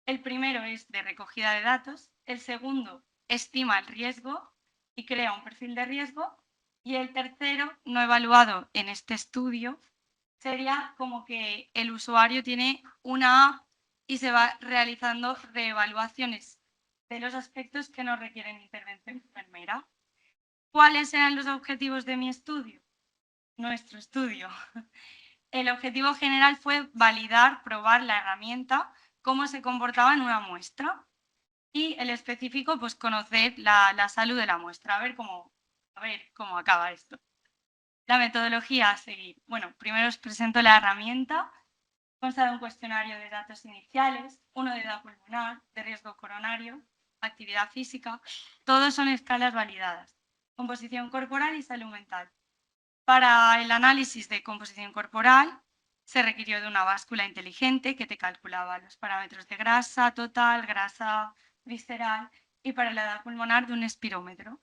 El primero es de recogida de datos, el segundo estima el riesgo y crea un perfil de riesgo, y el tercero, no evaluado en este estudio, sería como que el usuario tiene una app y se va realizando reevaluaciones de los aspectos que no requieren intervención enfermera. ¿Cuáles eran los objetivos de mi estudio? Nuestro estudio. El objetivo general fue validar, probar la herramienta, cómo se comportaba en una muestra, y el específico, pues conocer la salud de la muestra, a ver cómo acaba esto. La metodología a seguir. Bueno, primero os presento la herramienta. Consta de un cuestionario de datos iniciales, uno de edad pulmonar, de riesgo coronario, actividad física. Todos son escalas validadas. Composición corporal y salud mental. Para el análisis de composición corporal se requirió de una báscula inteligente que te calculaba los parámetros de grasa total, grasa visceral, y para la edad pulmonar de un espirómetro.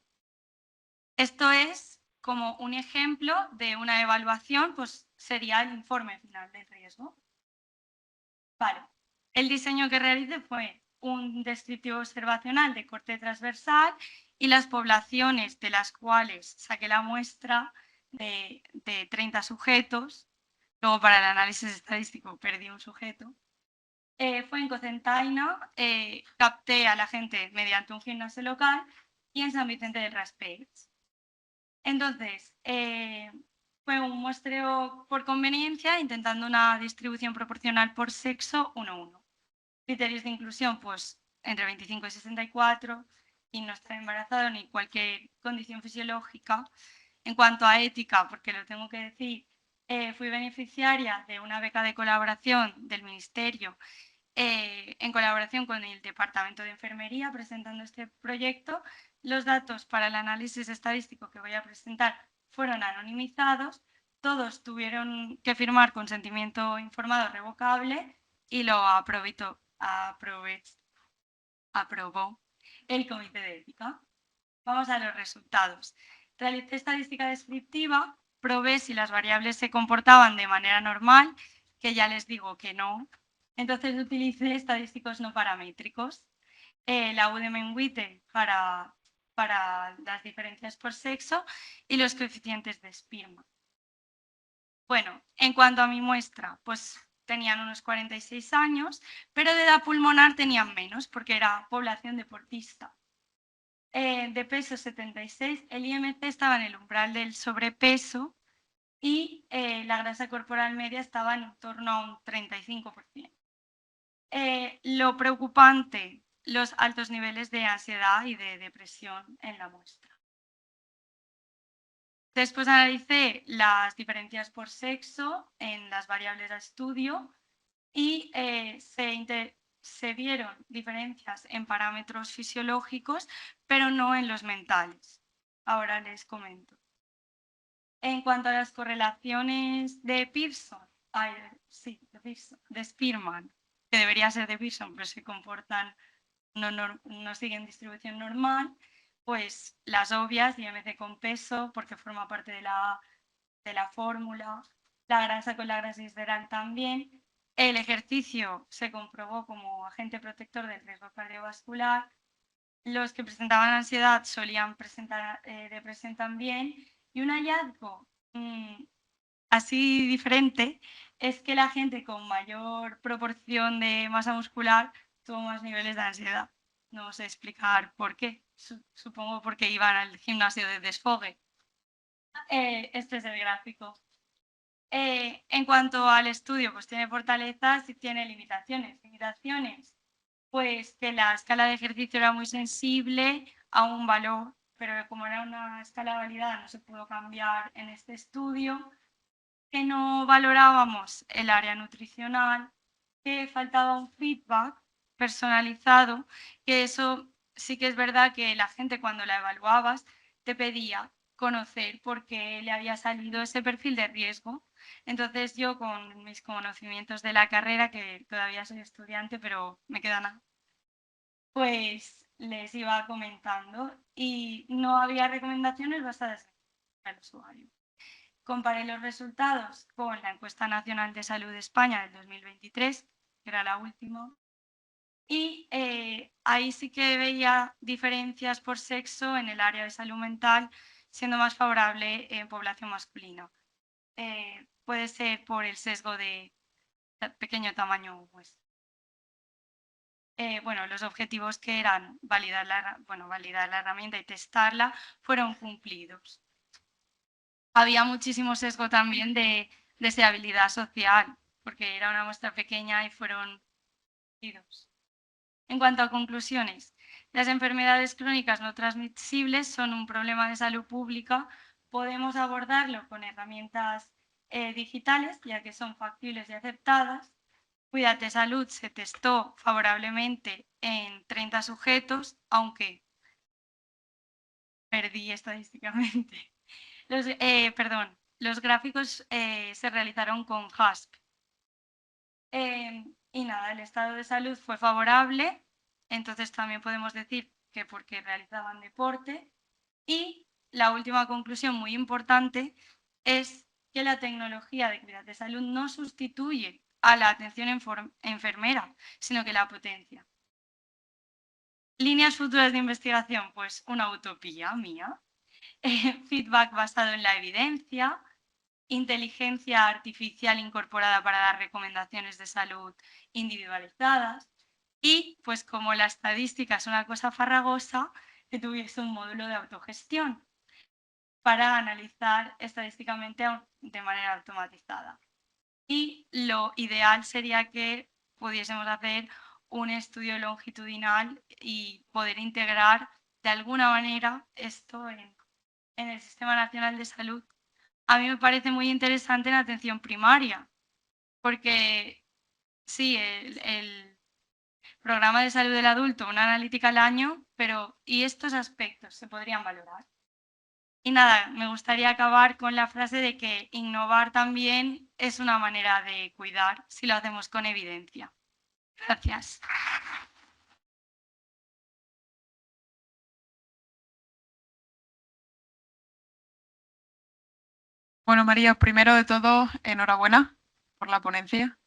Esto es como un ejemplo de una evaluación, pues sería el informe final del riesgo. Vale. El diseño que realicé fue un descriptivo observacional de corte transversal y las poblaciones de las cuales saqué la muestra de 30 sujetos. Luego para el análisis estadístico perdí un sujeto. Fue en Cocentaina, capté a la gente mediante un gimnasio local, y en San Vicente del Raspeig. Entonces, fue un muestreo por conveniencia, intentando una distribución proporcional por sexo 1:1. Criterios de inclusión, pues entre 25 y 64, y no estar embarazado ni cualquier condición fisiológica. En cuanto a ética, porque lo tengo que decir, fui beneficiaria de una beca de colaboración del Ministerio, en colaboración con el Departamento de Enfermería, presentando este proyecto. Los datos para el análisis estadístico que voy a presentar fueron anonimizados, todos tuvieron que firmar consentimiento informado revocable y lo aprobó el Comité de Ética. Vamos a los resultados. Realicé estadística descriptiva, probé si las variables se comportaban de manera normal, que ya les digo que no. Entonces utilicé estadísticos no paramétricos, la UDM-Witte para las diferencias por sexo y los coeficientes de Spearman. Bueno, en cuanto a mi muestra, pues tenían unos 46 años, pero de edad pulmonar tenían menos porque era población deportista. De peso 76, el IMC estaba en el umbral del sobrepeso y la grasa corporal media estaba en torno a un 35%. Lo preocupante, los altos niveles de ansiedad y de depresión en la muestra. Después analicé las diferencias por sexo en las variables a estudio y se vieron diferencias en parámetros fisiológicos, pero no en los mentales. Ahora les comento. En cuanto a las correlaciones de Pearson, de Spearman, que debería ser de Pearson, pero se comportan, no siguen distribución normal, pues las obvias, IMC con peso, porque forma parte de la fórmula, la grasa con la grasa visceral también. El ejercicio se comprobó como agente protector del riesgo cardiovascular. Los que presentaban ansiedad solían presentar depresión también. Y un hallazgo así diferente es que la gente con mayor proporción de masa muscular tuvo más niveles de ansiedad. No sé explicar por qué. Supongo porque iban al gimnasio de desfogue. Este es el gráfico. En cuanto al estudio, pues tiene fortalezas y tiene limitaciones. Limitaciones, pues que la escala de ejercicio era muy sensible a un valor, pero como era una escala validada no se pudo cambiar en este estudio. Que no valorábamos el área nutricional, que faltaba un feedback personalizado, que eso sí que es verdad que la gente cuando la evaluabas te pedía conocer por qué le había salido ese perfil de riesgo. Entonces yo con mis conocimientos de la carrera, que todavía soy estudiante, pero me queda nada, pues les iba comentando y no había recomendaciones basadas en el usuario. Comparé los resultados con la Encuesta Nacional de Salud de España del 2023, que era la última, y ahí sí que veía diferencias por sexo en el área de salud mental, siendo más favorable en población masculina. Puede ser por el sesgo de pequeño tamaño hueso. Bueno, los objetivos que eran validar la herramienta y testarla fueron cumplidos. Había muchísimo sesgo también de deseabilidad social, porque era una muestra pequeña y fueron cumplidos. En cuanto a conclusiones, las enfermedades crónicas no transmisibles son un problema de salud pública. Podemos abordarlo con herramientas digitales, ya que son factibles y aceptadas. Cuídate Salud se testó favorablemente en 30 sujetos, aunque perdí estadísticamente. Los gráficos se realizaron con HASP. Y nada, el estado de salud fue favorable, entonces también podemos decir que porque realizaban deporte. Y la última conclusión muy importante es que la tecnología de cuidado de salud no sustituye a la atención enfermera, sino que la potencia. Líneas futuras de investigación, pues una utopía mía. Feedback basado en la evidencia, inteligencia artificial incorporada para dar recomendaciones de salud individualizadas y, pues como la estadística es una cosa farragosa, que tuviese un módulo de autogestión para analizar estadísticamente de manera automatizada. Y lo ideal sería que pudiésemos hacer un estudio longitudinal y poder integrar de alguna manera esto en el Sistema Nacional de Salud. A mí me parece muy interesante en atención primaria, porque sí, el programa de salud del adulto, una analítica al año, pero ¿y estos aspectos se podrían valorar? Y nada, me gustaría acabar con la frase de que innovar también es una manera de cuidar si lo hacemos con evidencia. Gracias.
Bueno, María, primero de todo, enhorabuena por la ponencia.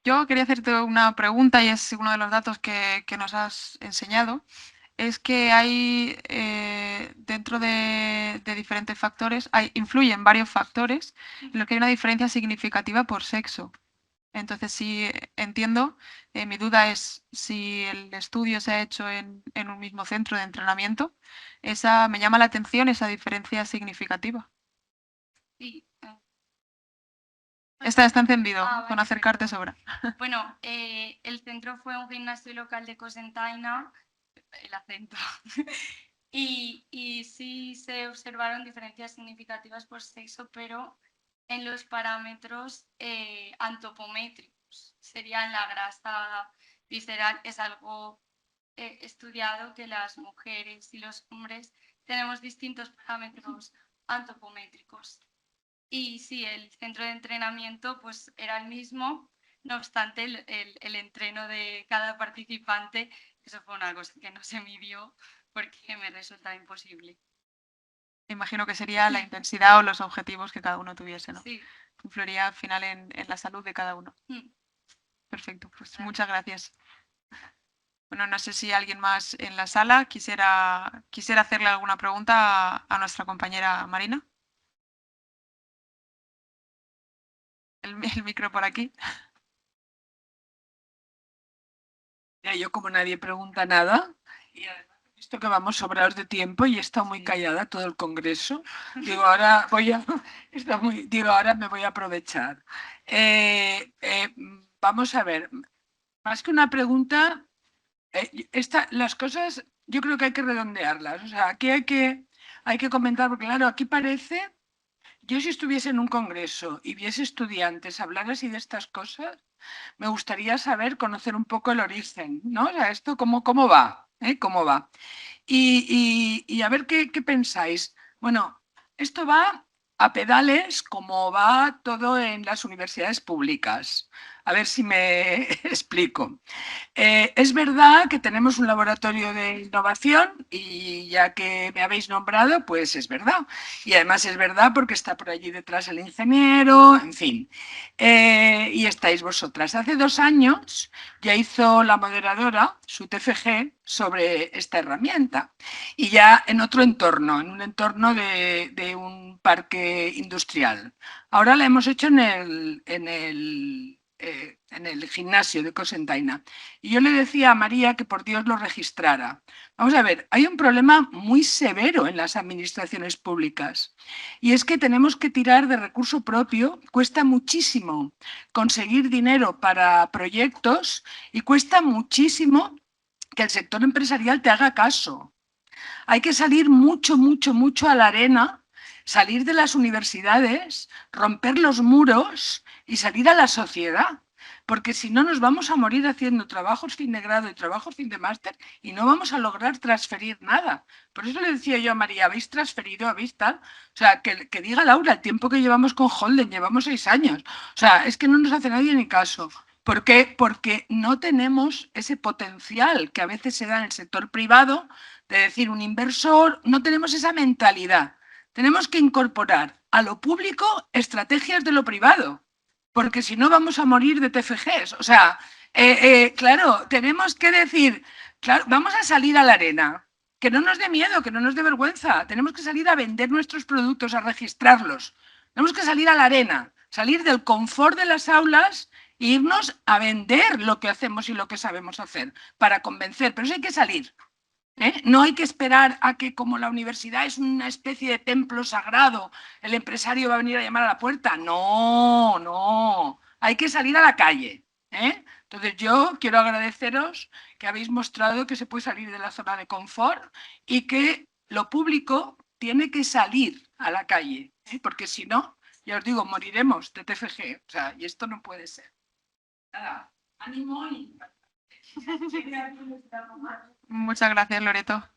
Yo quería hacerte una pregunta y es uno de los datos que nos has enseñado. Es que hay, dentro de diferentes factores, influyen varios factores en los que hay una diferencia significativa por sexo. Entonces, si entiendo, mi duda es si el estudio se ha hecho en un mismo centro de entrenamiento, me llama la atención esa diferencia significativa.
Sí.
Está encendido,
Ah,
con
vale,
acercarte
perdón.
sobra.
Bueno, el centro fue un gimnasio local de Cocentaina, el acento, y sí se observaron diferencias significativas por sexo, pero en los parámetros antropométricos, serían la grasa visceral, es algo estudiado que las mujeres y los hombres tenemos distintos parámetros antropométricos. Y sí, el centro de entrenamiento pues era el mismo, no obstante el entreno de cada participante, eso fue una cosa que no se midió porque me resulta imposible.
Imagino que sería la intensidad o los objetivos que cada uno tuviese, ¿no?
Sí.
Influiría al final en la salud de cada uno. Perfecto, pues muchas gracias. Bueno, no sé si alguien más en la sala quisiera hacerle alguna pregunta a nuestra compañera Marina. El micro por aquí.
Ya, yo como nadie pregunta nada, y además he visto que vamos sobrados de tiempo y he estado muy callada todo el congreso, digo, ahora ahora me voy a aprovechar. Vamos a ver, más que una pregunta, las cosas yo creo que hay que redondearlas. O sea, aquí hay que comentar, porque claro, aquí parece, yo si estuviese en un congreso y viese estudiantes hablar así de estas cosas, me gustaría saber, conocer un poco el origen, ¿no? O sea, esto cómo va, ¿Cómo va? Y a ver qué pensáis. Bueno, esto va a pedales como va todo en las universidades públicas. A ver si me explico. Es verdad que tenemos un laboratorio de innovación y ya que me habéis nombrado, pues es verdad. Y además es verdad porque está por allí detrás el ingeniero, en fin. Y estáis vosotras. Hace 2 años ya hizo la moderadora su TFG sobre esta herramienta y ya en otro entorno, en un entorno de un parque industrial. Ahora la hemos hecho en el gimnasio de Cosentaina. Y yo le decía a María que por Dios lo registrara. Vamos a ver, hay un problema muy severo en las administraciones públicas y es que tenemos que tirar de recurso propio. Cuesta muchísimo conseguir dinero para proyectos y cuesta muchísimo que el sector empresarial te haga caso. Hay que salir mucho, mucho, mucho a la arena, salir de las universidades, romper los muros y salir a la sociedad. Porque si no, nos vamos a morir haciendo trabajos fin de grado y trabajos fin de máster y no vamos a lograr transferir nada. Por eso le decía yo a María, ¿habéis transferido? ¿Habéis tal? O sea, que diga Laura el tiempo que llevamos con Holden, llevamos 6 años. O sea, es que no nos hace nadie ni caso. ¿Por qué? Porque no tenemos ese potencial que a veces se da en el sector privado, de decir un inversor, no tenemos esa mentalidad. Tenemos que incorporar a lo público estrategias de lo privado, porque si no vamos a morir de TFGs. O sea, claro, tenemos que decir, claro, vamos a salir a la arena, que no nos dé miedo, que no nos dé vergüenza. Tenemos que salir a vender nuestros productos, a registrarlos. Tenemos que salir a la arena, salir del confort de las aulas e irnos a vender lo que hacemos y lo que sabemos hacer para convencer. Pero eso hay que salir. No hay que esperar a que, como la universidad es una especie de templo sagrado, el empresario va a venir a llamar a la puerta. No, no. Hay que salir a la calle. Entonces yo quiero agradeceros que habéis mostrado que se puede salir de la zona de confort y que lo público tiene que salir a la calle, porque si no, ya os digo, moriremos de TFG. O sea, y esto no puede ser. Nada, ánimo y...
Muchas gracias, Loreto.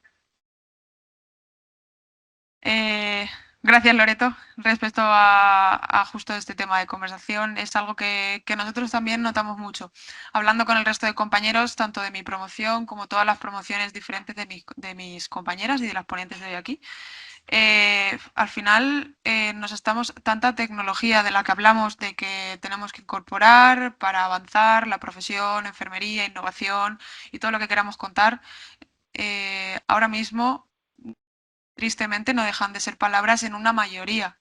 Gracias, Loreto. Respecto a justo este tema de conversación, es algo que nosotros también notamos mucho. Hablando con el resto de compañeros, tanto de mi promoción como todas las promociones diferentes de mis compañeras y de las ponentes de hoy aquí, al final tanta tecnología de la que hablamos, de que tenemos que incorporar para avanzar la profesión, enfermería, innovación y todo lo que queramos contar, ahora mismo tristemente no dejan de ser palabras en una mayoría.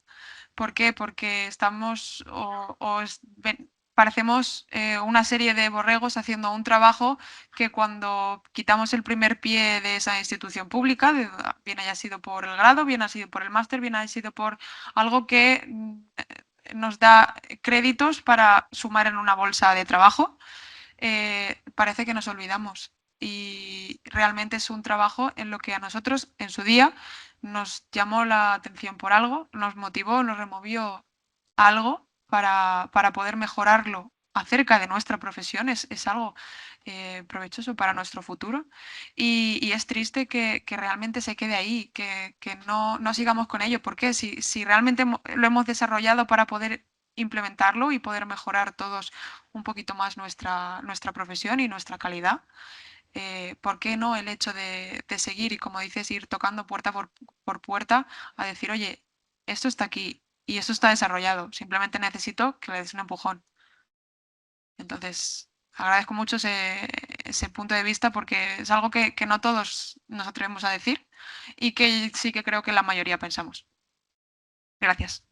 ¿Por qué? Porque estamos parecemos una serie de borregos haciendo un trabajo que cuando quitamos el primer pie de esa institución pública, bien haya sido por el grado, bien haya sido por el máster, bien haya sido por algo que nos da créditos para sumar en una bolsa de trabajo, parece que nos olvidamos. Y realmente es un trabajo en lo que a nosotros en su día nos llamó la atención por algo, nos motivó, nos removió algo para poder mejorarlo acerca de nuestra profesión. Es algo provechoso para nuestro futuro y es triste que realmente se quede ahí, que no sigamos con ello. ¿Por qué? Si realmente lo hemos desarrollado para poder implementarlo y poder mejorar todos un poquito más nuestra profesión y nuestra calidad. ¿Por qué no el hecho de seguir y, como dices, ir tocando puerta por puerta a decir, oye, esto está aquí y esto está desarrollado, simplemente necesito que le des un empujón? Entonces, agradezco mucho ese punto de vista porque es algo que no todos nos atrevemos a decir y que sí que creo que la mayoría pensamos. Gracias.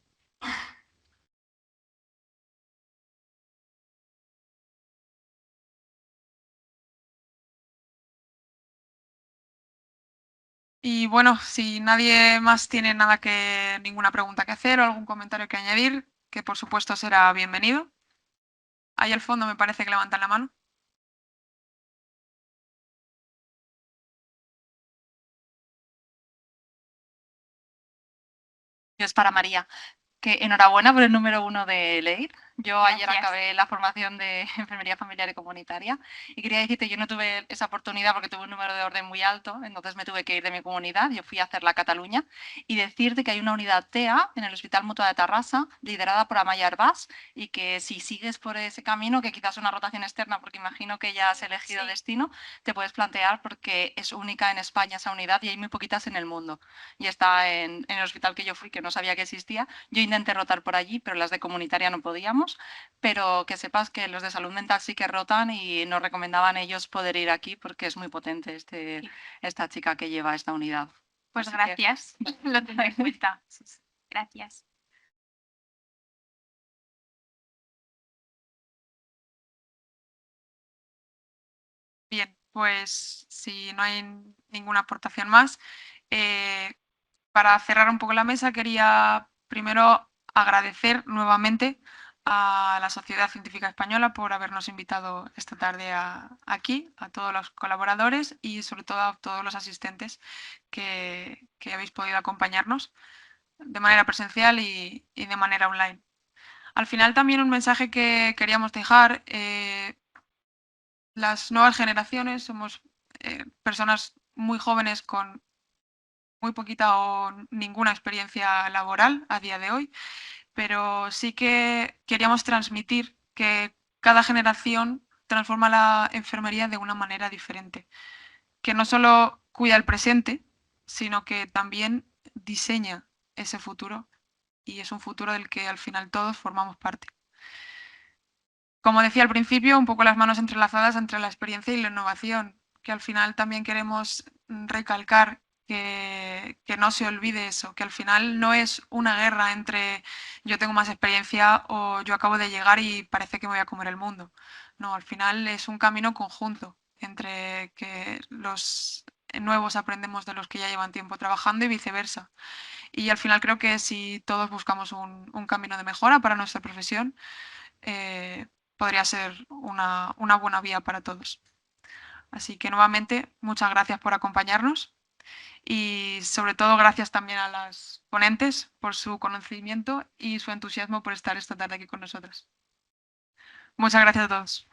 Y bueno, si nadie más tiene ninguna pregunta que hacer o algún comentario que añadir, que por supuesto será bienvenido. Ahí al fondo me parece que levantan la mano.
Es para María, que enhorabuena por el número 1 de Leir. Yo ayer
Gracias.
acabé la formación de enfermería familiar y comunitaria y quería decirte, yo no tuve esa oportunidad porque tuve un número de orden muy alto, entonces me tuve que ir de mi comunidad, yo fui a hacerla a Cataluña y decirte que hay una unidad TEA en el Hospital Mutua de Tarrasa, liderada por Amaya Arbás, y que si sigues por ese camino, que quizás una rotación externa, porque imagino que ya has elegido
Sí.
destino, te puedes plantear porque es única en España esa unidad y hay muy poquitas en el mundo. Y está en el hospital que yo fui, que no sabía que existía. Yo intenté rotar por allí, pero las de comunitaria no podíamos, pero que sepas que los de salud mental sí que rotan y nos recomendaban ellos poder ir aquí porque es muy potente esta chica que lleva esta unidad.
Pues
Así que-
gracias, lo tendré en cuenta. Gracias.
Bien, pues si no hay ninguna aportación más, para cerrar un poco la mesa quería primero agradecer nuevamente a la Sociedad Científica Española por habernos invitado esta tarde aquí, a todos los colaboradores y sobre todo a todos los asistentes que habéis podido acompañarnos de manera presencial y de manera online. Al final también un mensaje que queríamos dejar, las nuevas generaciones somos personas muy jóvenes con muy poquita o ninguna experiencia laboral a día de hoy, pero sí que queríamos transmitir que cada generación transforma la enfermería de una manera diferente, que no solo cuida el presente, sino que también diseña ese futuro y es un futuro del que al final todos formamos parte. Como decía al principio, un poco las manos entrelazadas entre la experiencia y la innovación, que al final también queremos recalcar que no se olvide eso, que al final no es una guerra entre yo tengo más experiencia o yo acabo de llegar y parece que me voy a comer el mundo. No, al final es un camino conjunto entre que los nuevos aprendemos de los que ya llevan tiempo trabajando y viceversa. Y al final creo que si todos buscamos un camino de mejora para nuestra profesión, podría ser una buena vía para todos. Así que nuevamente, muchas gracias por acompañarnos y sobre todo gracias también a las ponentes por su conocimiento y su entusiasmo por estar esta tarde aquí con nosotras. Muchas gracias a todos.